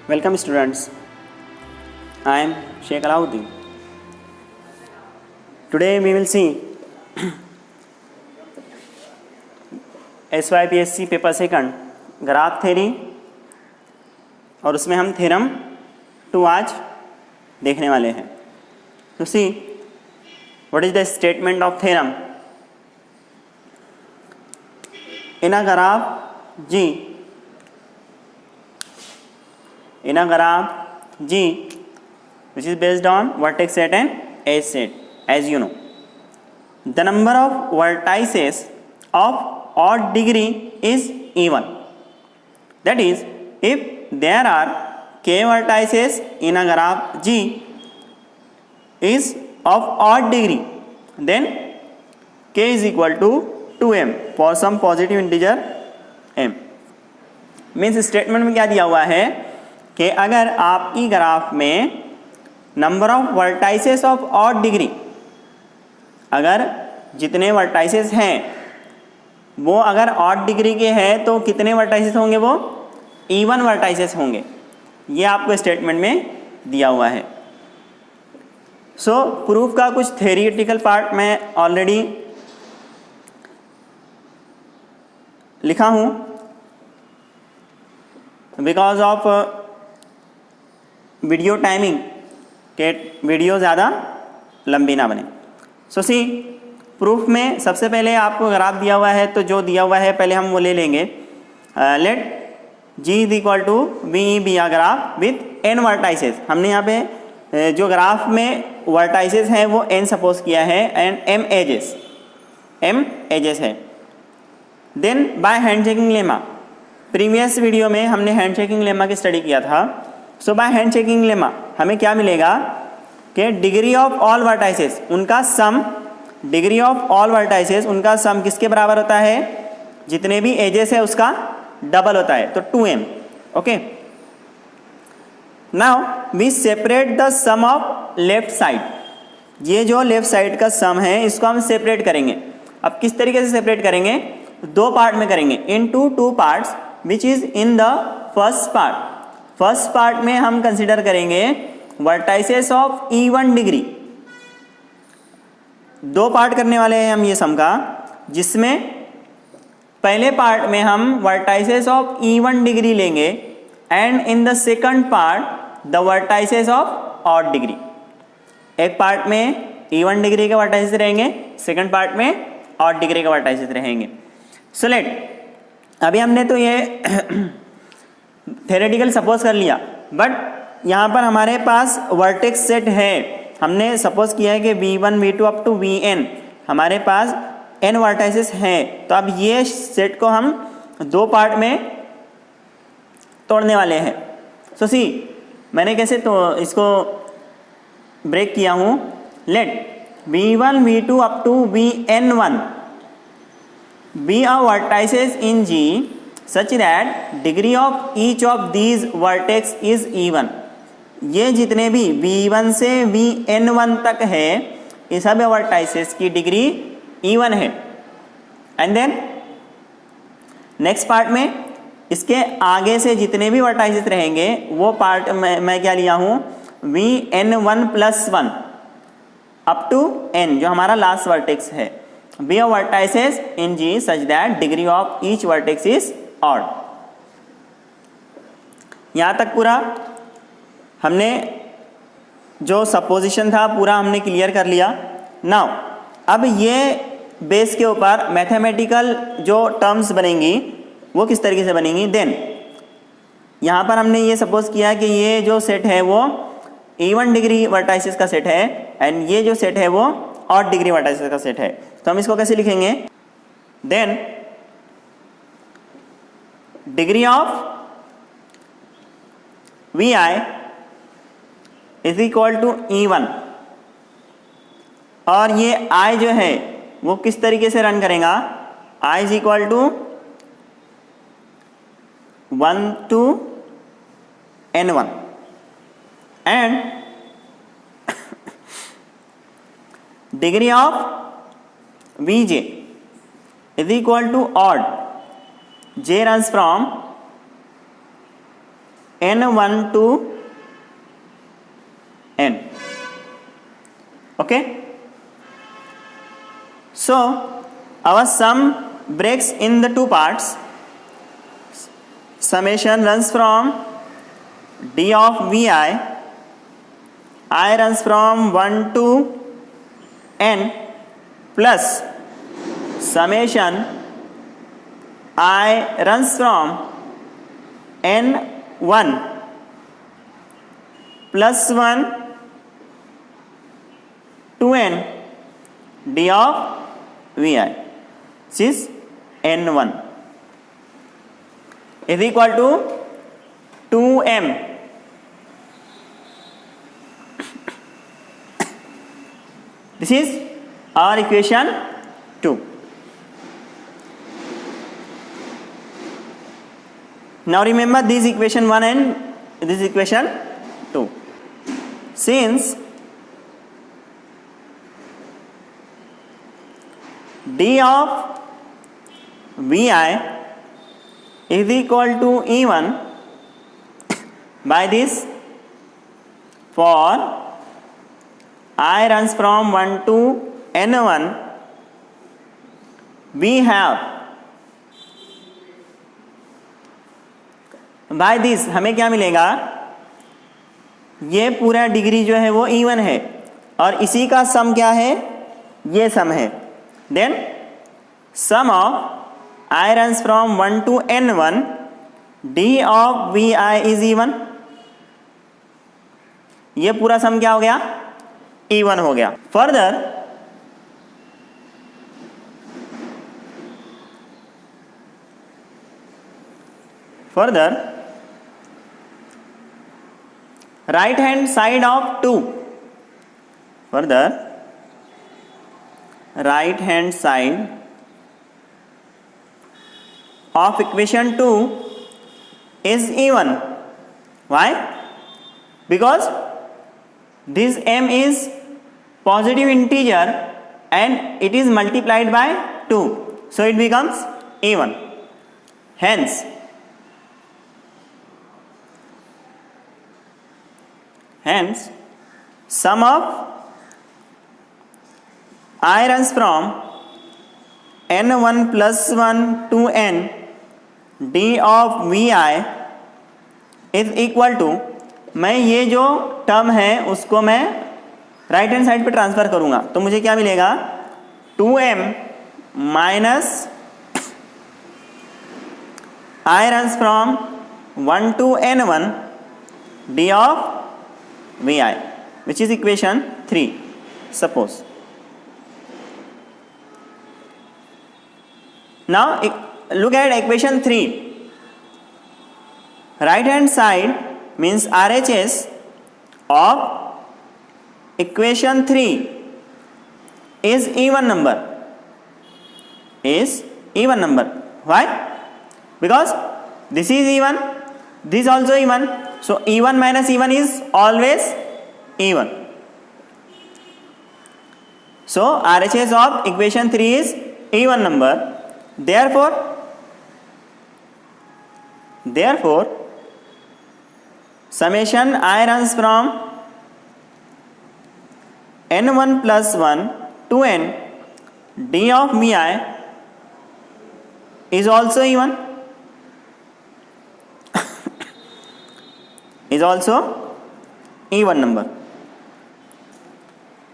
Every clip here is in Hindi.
Welcome students, I am Sheikh Alauddin. Today we will see SYPSC paper second graph theory और उसमें हम थ्योरम 2 आज देखने वाले हैं. तो see what is the statement of theorem in a graph G. In a graph G which is based on vertex set and edge set, as you know, the number of vertices of odd degree is even. That is, if there are k vertices in a graph G is of odd degree, then k is equal to 2m for some positive integer m. Means statement में क्या दिया हुआ है कि अगर आपकी ग्राफ में number of vertices of odd degree, अगर जितने वर्टाइसेस हैं वो अगर ऑड डिग्री के हैं तो कितने वर्टाइसेस होंगे, वो इवन वर्टाइसेस होंगे. ये आपको स्टेटमेंट में दिया हुआ है. सो प्रूफ का कुछ थ्योरेटिकल पार्ट मैं ऑलरेडी लिखा हूँ बिकॉज ऑफ वीडियो टाइमिंग के वीडियो ज़्यादा लंबी ना बने. सो सी प्रूफ में सबसे पहले आपको ग्राफ दिया हुआ है, तो जो दिया हुआ है पहले हम वो ले लेंगे. Let G is equal to V be a graph with n vertices. हमने यहाँ पे जो ग्राफ में वर्टाइसेस हैं वो n सपोज किया है एंड m एजेस है. Then by handshaking lemma, previous video में हमने हैंड चेकिंग लेमा की स्टडी किया था. So by handshaking lemma हमें क्या मिलेगा कि डिग्री ऑफ ऑल वर्टाइसेस उनका sum, degree of all vertices उनका सम किसके बराबर होता है, जितने भी एजेस है उसका डबल होता है, तो 2m. Okay, now we separate the sum of left side. ये जो लेफ्ट साइड का सम है इसको हम सेपरेट करेंगे. अब किस तरीके से सेपरेट करेंगे, दो पार्ट में करेंगे, into 2 parts which is in the first part. First part में हम कंसिडर करेंगे vertices of even degree. 2 part करने वाले हैं हम ये सम का, जिसमें पहले पार्ट में हम वर्टाइसेस ऑफ इवन डिग्री लेंगे and in the second part the vertices of odd degree. एक पार्ट में इवन डिग्री के वर्टाइसेस रहेंगे, सेकंड पार्ट में ऑड डिग्री के वर्टाइसेस रहेंगे. सो लेट, अभी हमने तो ये थ्योरेटिकल सपोज कर लिया, बट यहाँ पर हमारे पास वर्टेक्स सेट है. हमने सपोज किया है कि v1 v2 up to vn हमारे पास n वर्टाइसेस हैं. तो अब ये सेट को हम 2 पार्ट में तोड़ने वाले हैं. सो सी मैंने कैसे तो इसको ब्रेक किया हूँ. Let v1 v2 up to vn1 be a vertices in G such that degree of each of these vertex is even. ये जितने भी v1 से vn1 तक है ये सब वर्टाइसेस की डिग्री इवन है. एंड देन नेक्स्ट पार्ट में इसके आगे से जितने भी वर्टाइसेस रहेंगे वो पार्ट मैं क्या लिया हूँ, vn1 plus 1 up to n जो हमारा लास्ट वर्टेक्स है. Be a vertices in G such that degree of each vertex is odd. यहाँ तक पूरा हमने जो सपोजिशन था पूरा हमने क्लियर कर लिया. नाउ अब ये बेस के ऊपर मैथमेटिकल जो टर्म्स बनेंगी वो किस तरीके से बनेंगी. देन यहाँ पर हमने ये सपोज किया कि ये जो सेट है वो इवन डिग्री वर्टाइसेस का सेट है एंड ये जो सेट है वो ऑड डिग्री वर्टाइसेस का सेट है. तो हम इसको कैसे लिखेंगे, then degree of vi is equal to E1 और ये i जो है वो किस तरीके से रन करेगा, i is equal to 1 to n1 and degree of Vj is equal to odd. J runs from n1 to n. Okay, so our sum breaks in the two parts. Summation runs from d of vi, I runs from 1 to n, plus summation I runs from n1 plus 1 to n d of vi, which is n1, is equal to 2m. This is our equation 2. Now remember this equation 1 and this equation 2. Since d of vi is equal to E1, by this, for I runs from 1 to n1, we have, by this हमें क्या मिलेगा, ये पूरा डिग्री जो है वो E1 है और इसी का सम क्या है, ये सम है. Then sum of I runs from 1 to n1, d of vi is E1. ये पूरा सम क्या हो गया, E1 हो गया. Further, right hand side of 2. Further, right hand side of equation 2 is E1. Why? Because this m is positive integer and it is multiplied by 2, so it becomes E1. Hence sum of I runs from n1 plus 1 to n d of vi is equal to, मैं ये जो टर्म है उसको मैं राइट हैंड साइड पे ट्रांसफर करूंगा तो मुझे क्या मिलेगा, 2m minus I runs from 1 to n1 d of vi, which is equation 3. Suppose now look at equation 3. Right hand side means RHS of equation 3 is even number. Why? Because this is even, this also even, so E1 minus E1 is always E1. So RHS of equation 3 is even number. Therefore summation I runs from n1 plus 1 to n d of vi is also even is also even number.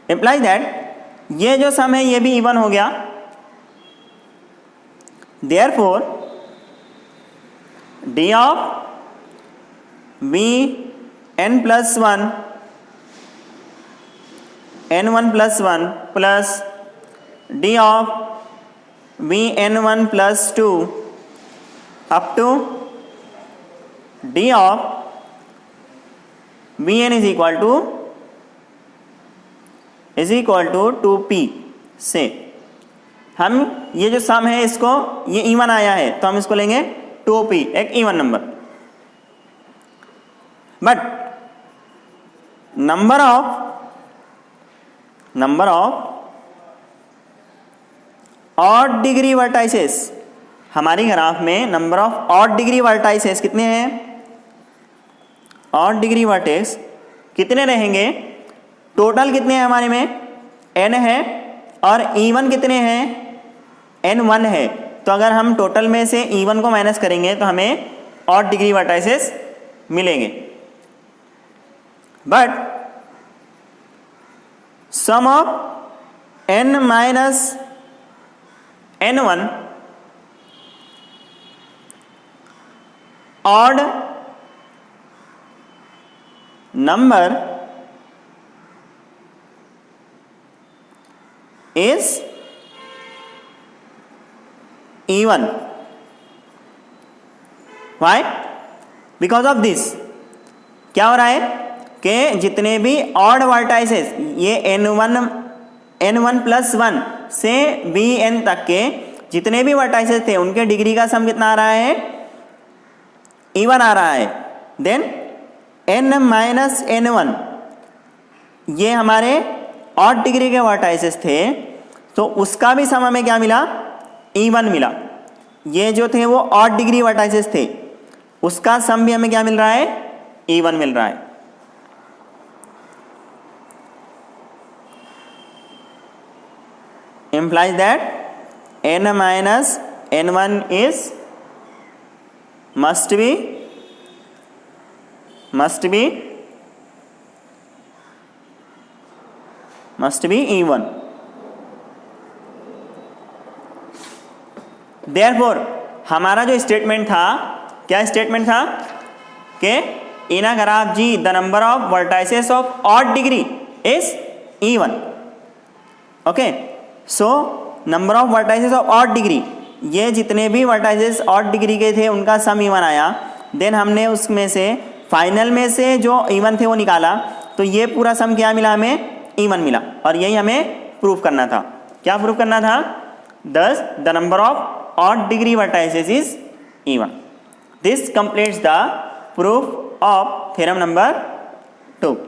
Implies that ये जो सम है ये भी even हो गया. Therefore d of v n plus 1 n1 plus 1 plus d of v n1 plus 2 up to d of vn is equal to 2p से हम ये जो सम है इसको, ये इवन आया है तो हम इसको लेंगे 2p, एक even number. But number of odd degree vertices, हमारी ग्राफ में number of odd degree vertices कितने हैं, ऑड डिग्री वर्टेक्स कितने रहेंगे? टोटल कितने हैं हमारे में? n है और E1 कितने हैं? N1 है। तो अगर हम टोटल में से E1 को माइनस करेंगे तो हमें ऑड डिग्री वर्टाइसेस मिलेंगे। But sum of n minus N1 odd number is E1. Why? Because of this. क्या हो रहा है कि जितने भी ऑड वर्टाइसेस ये n1 प्लस 1 से bn तक के जितने भी वर्टाइसेस थे उनके डिग्री का सम कितना आ रहा है? E1 आ रहा है। देन n माइनस n1 ये हमारे ऑड डिग्री के वर्टाइसेस थे, तो उसका भी सम हमें क्या मिला? E1 मिला। ये जो थे वो ऑड डिग्री वर्टाइसेस थे, उसका सम भी हमें क्या मिल रहा है? E1 मिल रहा है। implies that n minus n1 is must be E1. Therefore हमारा जो स्टेटमेंट था, क्या स्टेटमेंट था कि in a graph G the number of vertices of odd degree is E1. Okay, so number of vertices of odd degree, ये जितने भी वर्टाइसेस ऑड डिग्री के थे उनका सम E1 आया। देन हमने उसमें से फाइनल में से जो E1 थे वो निकाला, तो ये पूरा सम क्या मिला? हमें E1 मिला। और यही हमें प्रूफ करना था। क्या प्रूफ करना था? thus the number of odd degree vertices is E1. This completes the proof of theorem number 2.